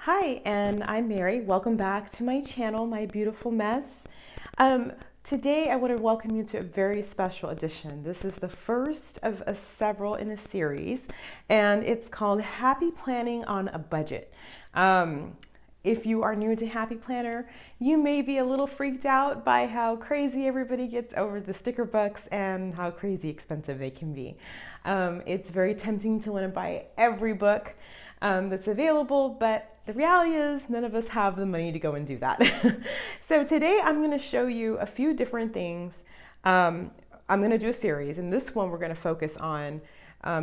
Hi, and I'm Mary. Welcome back to my channel, My Beautiful Mess. Today I want to welcome you to a very special edition. This is the first of several in a series, and it's called Happy Planning on a Budget. If you are new to Happy Planner, you may be a little freaked out by how crazy everybody gets over the sticker books and how crazy expensive they can be. It's very tempting to want to buy every book that's available, but the reality is none of us have the money to go and do that. So today I'm going to show you a few different things. I'm going to do a series, and this one we're going to focus on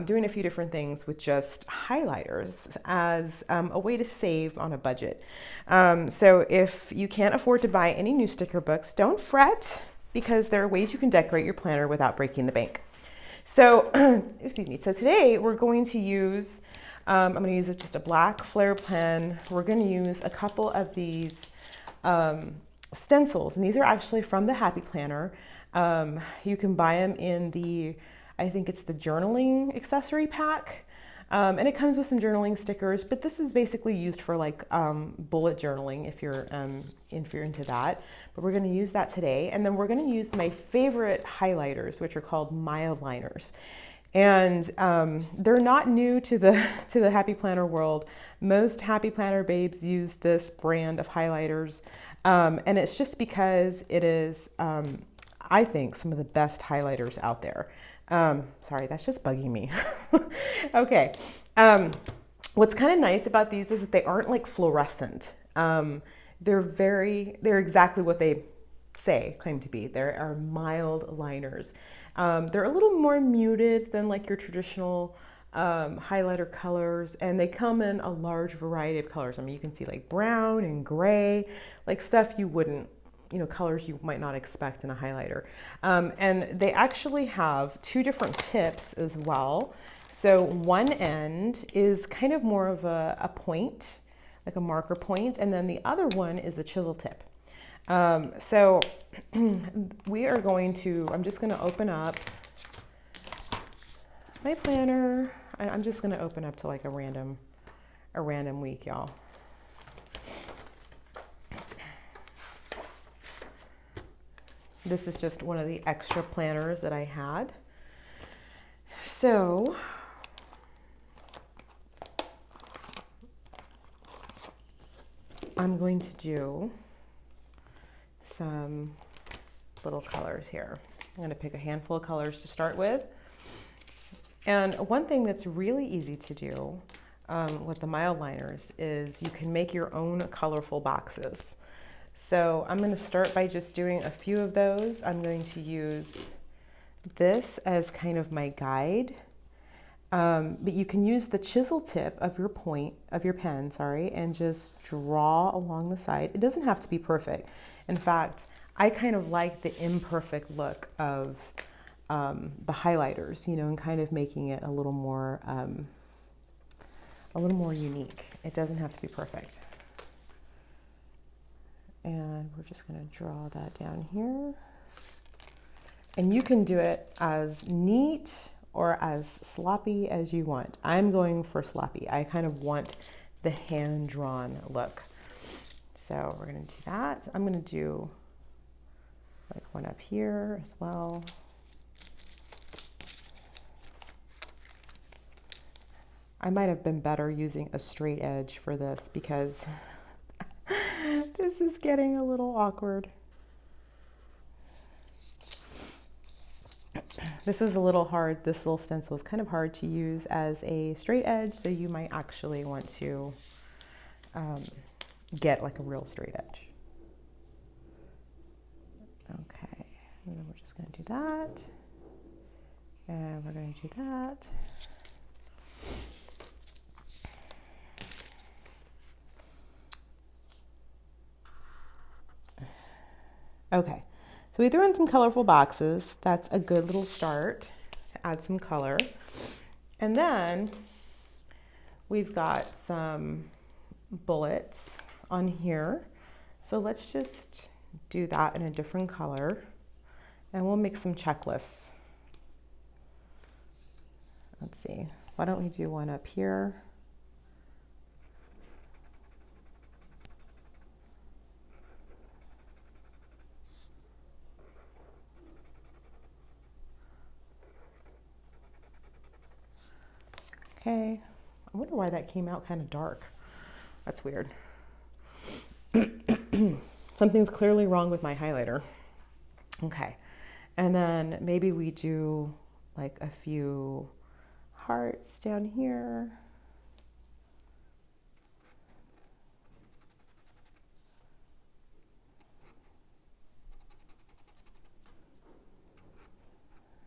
doing a few different things with just highlighters as a way to save on a budget. So if you can't afford to buy any new sticker books, don't fret, because there are ways you can decorate your planner without breaking the bank. So, excuse me. So today we're going to use, I'm going to use just a black flare pen. We're going to use a couple of these stencils, and these are actually from the Happy Planner. You can buy them in the, I think it's the journaling accessory pack. And it comes with some journaling stickers, but this is basically used for like bullet journaling if you're into that. But we're going to use that today, and then we're going to use my favorite highlighters, which are called mild liners. And they're not new to the Happy Planner world. Most Happy Planner babes use this brand of highlighters, and it's just because it is, I think, some of the best highlighters out there. Sorry, that's just bugging me. Okay. What's kind of nice about these is that they aren't like fluorescent. They're exactly what they claim to be. They are mild liners. They're a little more muted than like your traditional highlighter colors, and they come in a large variety of colors. I mean, you can see like brown and gray, like stuff you wouldn't, colors you might not expect in a highlighter. And they actually have two different tips as well. So one end is kind of more of a point, like a marker point, and then the other one is the chisel tip. So we are going to, I'm just going to open up my planner. I'm just going to open up to like a random week, y'all. This is just one of the extra planners that I had. So I'm going to do some little colors here. I'm going to pick a handful of colors to start with. And one thing that's really easy to do with the mild liners is you can make your own colorful boxes. So I'm going to start by just doing a few of those. I'm going to use this as kind of my guide. But you can use the chisel tip of your pen, and just draw along the side. It doesn't have to be perfect. In fact, I kind of like the imperfect look of the highlighters, and kind of making it a little more unique. It doesn't have to be perfect. And we're just going to draw that down here. And you can do it as neat or as sloppy as you want. I'm going for sloppy. I kind of want the hand-drawn look. So we're going to do that. I'm going to do like one up here as well. I might have been better using a straight edge for this because this is getting a little awkward. This is a little hard. This little stencil is kind of hard to use as a straight edge, so you might actually want to get like a real straight edge. Okay, and then we're just going to do that, and we're going to do that. Okay, so we threw in some colorful boxes. That's a good little start to add some color. And then we've got some bullets on here. So let's just do that in a different color, and we'll make some checklists. Let's see, why don't we do one up here? Okay, I wonder why that came out kind of dark. That's weird. Something's clearly wrong with my highlighter. Okay, and then maybe we do like a few hearts down here.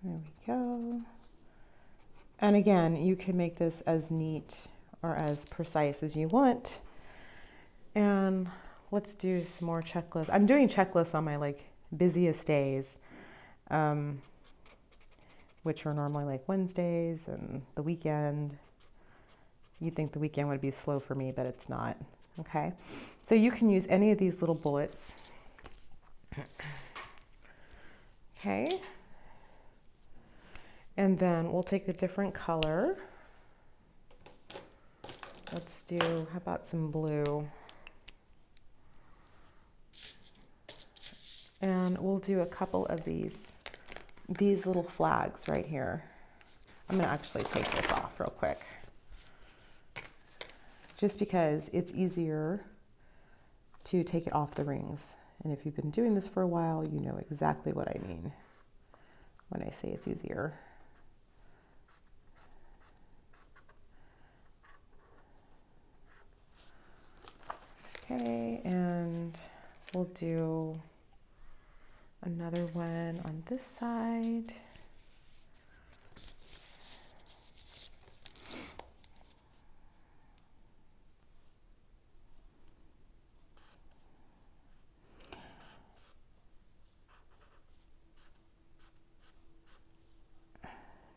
There we go. And again, you can make this as neat or as precise as you want. And let's do some more checklists. I'm doing checklists on my like busiest days, which are normally like Wednesdays and the weekend. You'd think the weekend would be slow for me, but it's not. Okay, so you can use any of these little bullets. Okay, and then we'll take a different color. Let's do, how about some blue? And we'll do a couple of these little flags right here. I'm gonna actually take this off real quick, just because it's easier to take it off the rings. And if you've been doing this for a while, you know exactly what I mean when I say it's easier. Okay, and we'll do another one on this side.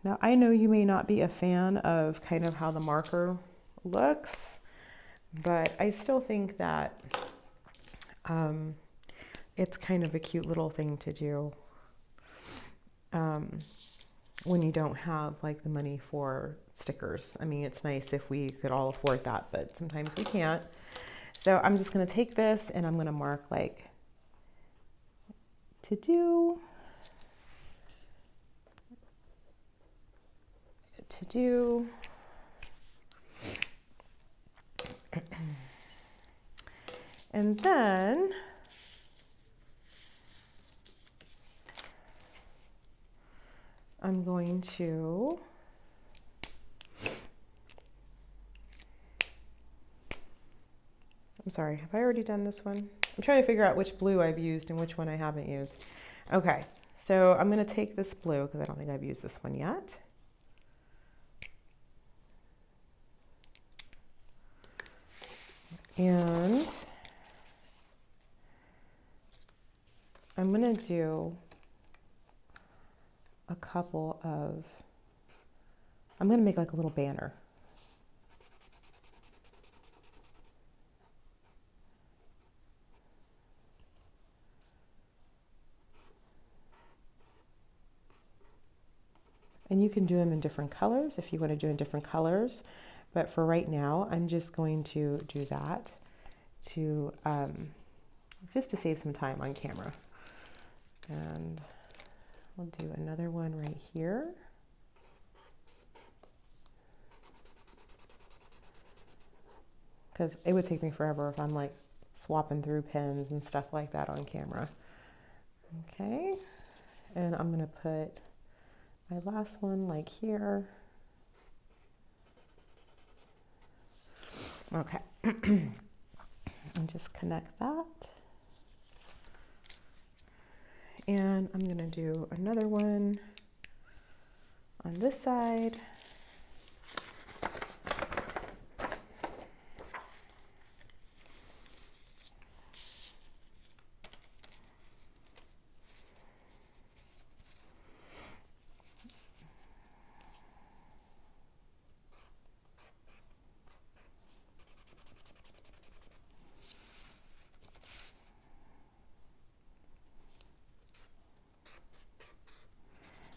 Now, I know you may not be a fan of kind of how the marker looks, but I still think that it's kind of a cute little thing to do when you don't have like the money for stickers. I mean, it's nice if we could all afford that, but sometimes we can't. So I'm just going to take this and I'm going to mark like to do. And then I'm going to I'm sorry, have I already done this one? I'm trying to figure out which blue I've used and which one I haven't used. Okay, so I'm going to take this blue because I don't think I've used this one yet. And I'm going to do a couple of, I'm going to make like a little banner. And you can do them in different colors if you want to do in different colors. But for right now, I'm just going to do that to just to save some time on camera. And we'll do another one right here. Because it would take me forever if I'm like swapping through pens and stuff like that on camera. Okay, and I'm gonna put my last one like here. Okay, and just connect that. And I'm gonna do another one on this side.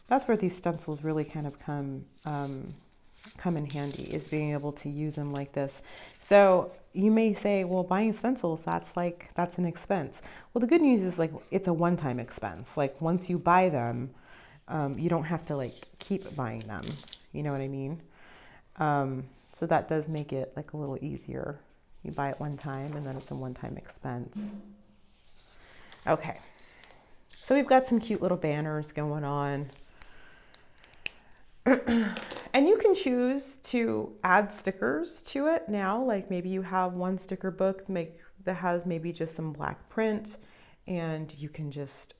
That's where these stencils really kind of come in handy, is being able to use them like this. So you may say, well, buying stencils, that's an expense. Well, the good news is like it's a one-time expense. Like once you buy them, you don't have to like keep buying them. You know what I mean? So that does make it like a little easier. You buy it one time and then it's a one-time expense. Okay, so we've got some cute little banners going on. And you can choose to add stickers to it now. Like maybe you have one sticker book that has maybe just some black print, and you can just,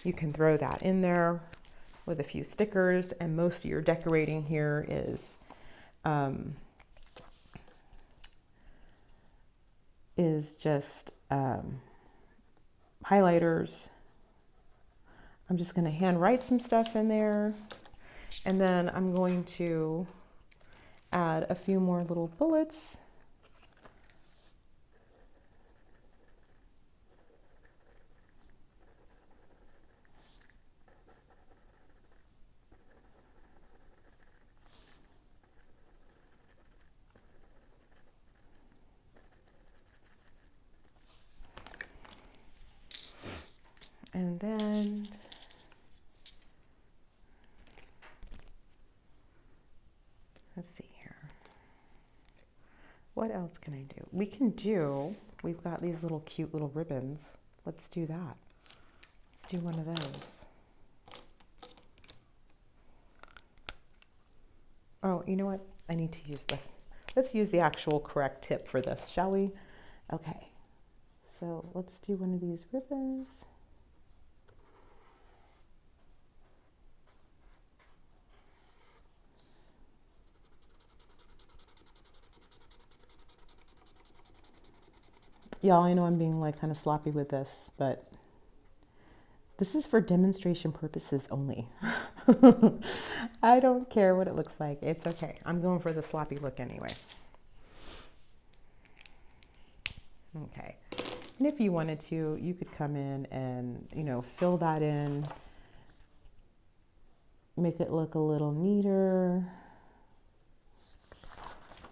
you can throw that in there with a few stickers, and most of your decorating here is just highlighters. I'm just going to hand write some stuff in there, and then I'm going to add a few more little bullets. And then let's see here. What else can I do? We've got these little cute little ribbons. Let's do that. Let's do one of those. Oh, you know what? I need to use let's use the actual correct tip for this, shall we? Okay. So let's do one of these ribbons. Y'all, I know I'm being like kind of sloppy with this, but this is for demonstration purposes only. I don't care what it looks like. It's okay. I'm going for the sloppy look anyway. Okay. And if you wanted to, you could come in and, you know, fill that in, make it look a little neater.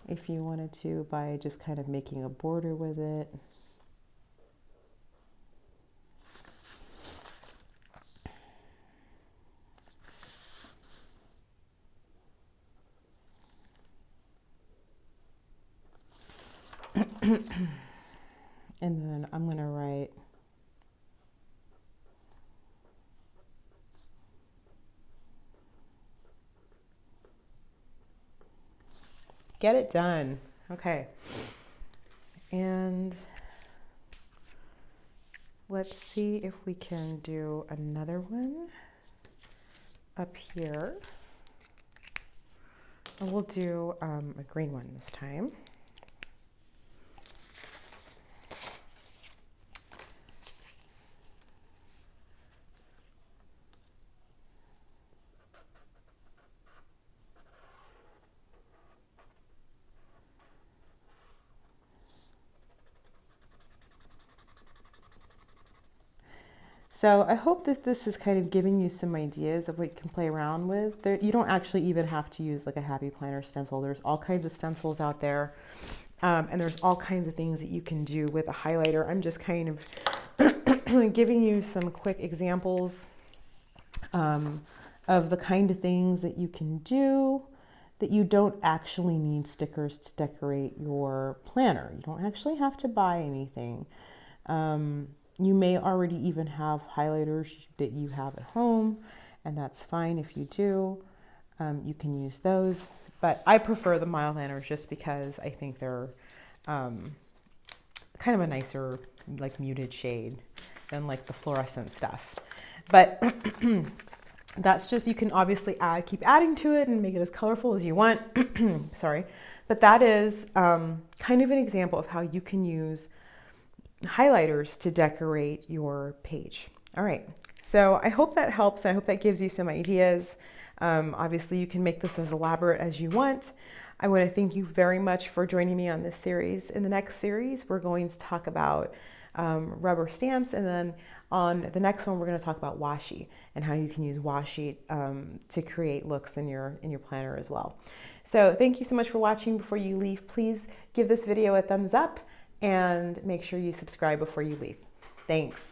If you wanted to, by just kind of making a border with it. And then I'm going to write get it done. Okay. And let's see if we can do another one up here. And we'll do a green one this time. So I hope that this is kind of giving you some ideas of what you can play around with. You don't actually even have to use like a happy planner stencil. There's all kinds of stencils out there. And there's all kinds of things that you can do with a highlighter. I'm just kind of giving you some quick examples of the kind of things that you can do that you don't actually need stickers to decorate your planner. You don't actually have to buy anything. You may already even have highlighters that you have at home, and that's fine if you do. You can use those, but I prefer the Mildlanders just because I think they're kind of a nicer, like muted shade than like the fluorescent stuff. But that's just, you can obviously keep adding to it and make it as colorful as you want. Sorry, but that is kind of an example of how you can use highlighters to decorate your page. All right, so I hope that helps. I hope that gives you some ideas. Obviously, you can make this as elaborate as you want. I want to thank you very much for joining me on this series. In the next series, we're going to talk about rubber stamps, and then on the next one, we're going to talk about washi and how you can use washi to create looks in your planner as well. So thank you so much for watching. Before you leave, please give this video a thumbs up and make sure you subscribe before you leave. Thanks.